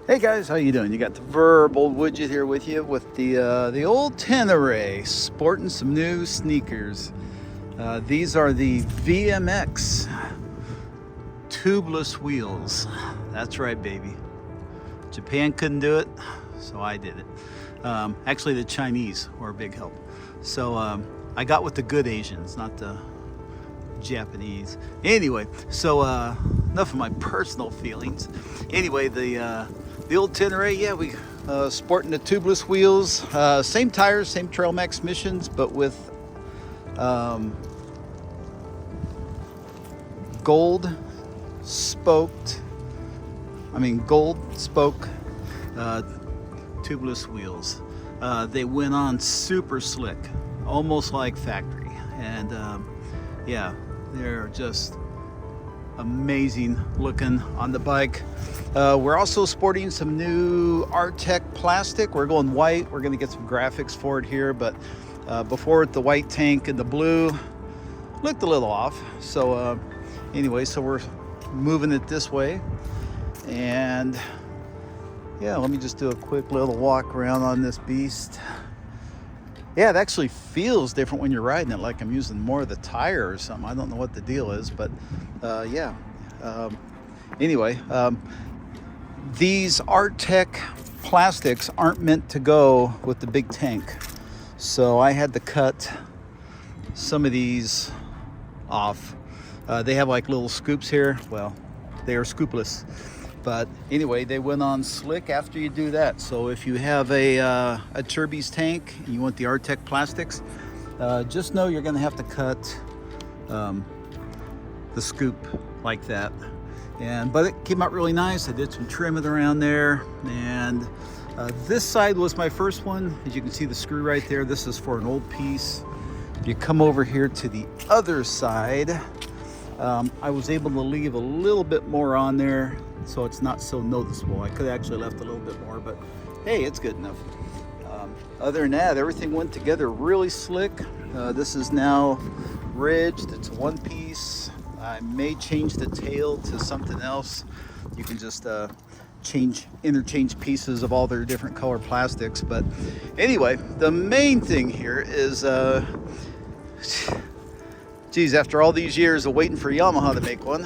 Hey guys, how you doing? You got the Verbal Widget here with you with the old Tenere, sporting some new sneakers. These are the VMX tubeless wheels. That's right, baby. Japan couldn't do it, so I did it. Actually, the Chinese were a big help. So I got with the good Asians, not the Japanese. Anyway, so enough of my personal feelings. Anyway, the old Tenere, yeah, we sporting the tubeless wheels, same tires, same Trail Max missions, but with gold spoke tubeless wheels. They went on super slick, almost like factory, and yeah, they're just amazing looking on the bike. We're also sporting some new Rtech plastic. We're going white. We're going to get some graphics for it here, but before the white tank and the blue looked a little off. So anyway, so we're moving it this way, and yeah, let me just do a quick little walk around on this beast. Yeah, it actually feels different when you're riding it, like I'm using more of the tire or something. I don't know what the deal is, but yeah. Anyway, these Rtech plastics aren't meant to go with the big tank. So I had to cut some of these off. They have like little scoops here. Well, they are scoopless. But anyway, they went on slick after you do that. So if you have a Turbie's tank and you want the Rtech plastics, just know you're gonna have to cut the scoop like that. But it came out really nice. I did some trimming around there, and this side was my first one. As you can see the screw right there, this is for an old piece. If you come over here to the other side, I was able to leave a little bit more on there, so it's not so noticeable. I could have actually left a little bit more, but hey, it's good enough. Other than that, everything went together really slick. This is now ridged. It's one piece. I may change the tail to something else. You can just interchange pieces of all their different color plastics. But anyway, the main thing here is, geez, after all these years of waiting for Yamaha to make one,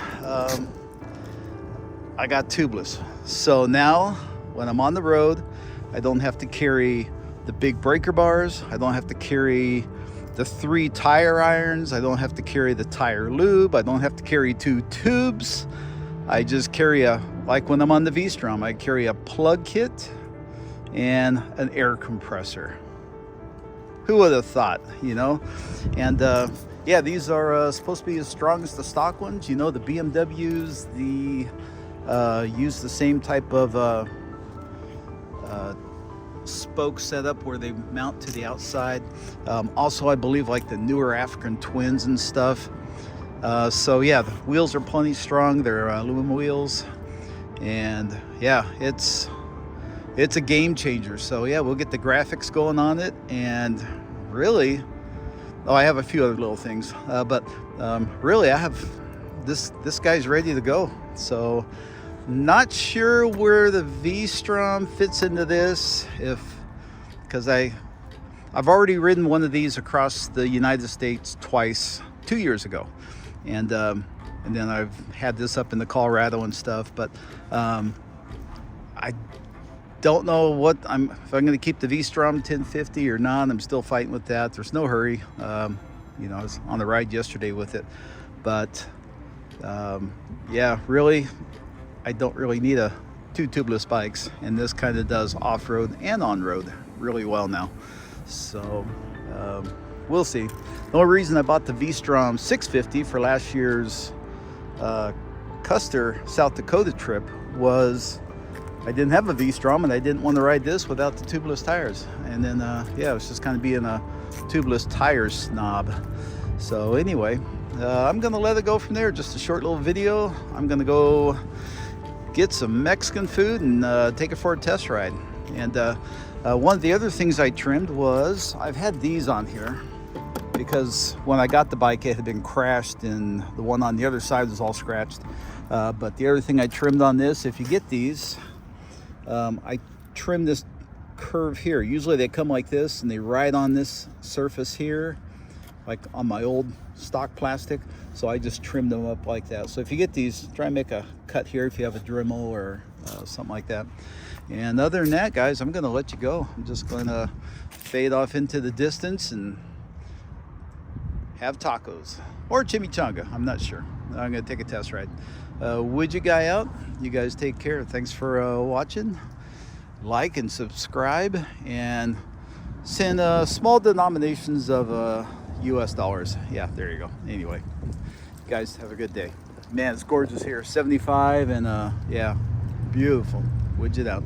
I got tubeless. So now when I'm on the road, I don't have to carry the big breaker bars. I don't have to carry the 3 tire irons. I don't have to carry the tire lube. I don't have to carry 2 tubes. I just carry like when I'm on the V-Strom, I carry a plug kit and an air compressor. Who would have thought, you know? And yeah, these are supposed to be as strong as the stock ones. You know, the BMWs, use the same type of spoke setup where they mount to the outside. Also, I believe like the newer African twins and stuff. So yeah, the wheels are plenty strong. They're aluminum wheels, and yeah, it's a game changer. So yeah, we'll get the graphics going on it, and really, I have a few other little things, but really I have this guy's ready to go. So not sure where the V-Strom fits into this, because I've already ridden one of these across the United States twice, 2 years ago, and then I've had this up in the Colorado and stuff. But I don't know if I'm going to keep the V-Strom 1050 or not. I'm still fighting with that. There's no hurry. You know, I was on the ride yesterday with it, but yeah, really, I don't really need 2 tubeless bikes, and this kind of does off-road and on-road really well now. So we'll see. The only reason I bought the V-Strom 650 for last year's Custer, South Dakota trip was I didn't have a V-Strom, and I didn't want to ride this without the tubeless tires. And then yeah, it was just kind of being a tubeless tire snob. So anyway, I'm gonna let it go from there. Just a short little video. I'm gonna go get some Mexican food and take it for a test ride. And one of the other things I trimmed was, I've had these on here because when I got the bike it had been crashed and the one on the other side was all scratched. But the other thing I trimmed on this, if you get these, I trimmed this curve here. Usually they come like this and they ride on this surface here, like on my old stock plastic. So I just trimmed them up like that. So if you get these, try and make a cut here if you have a Dremel or something like that. And other than that, guys, I'm gonna let you go. I'm just gonna fade off into the distance and have tacos or chimichanga. I'm not sure. I'm gonna take a test ride. Would you guy out? You guys take care. Thanks for watching. Like and subscribe, and send small denominations of US dollars. Yeah, there you go. Anyway, guys, have a good day. Man, it's gorgeous here. 75 and yeah, beautiful. Widget out.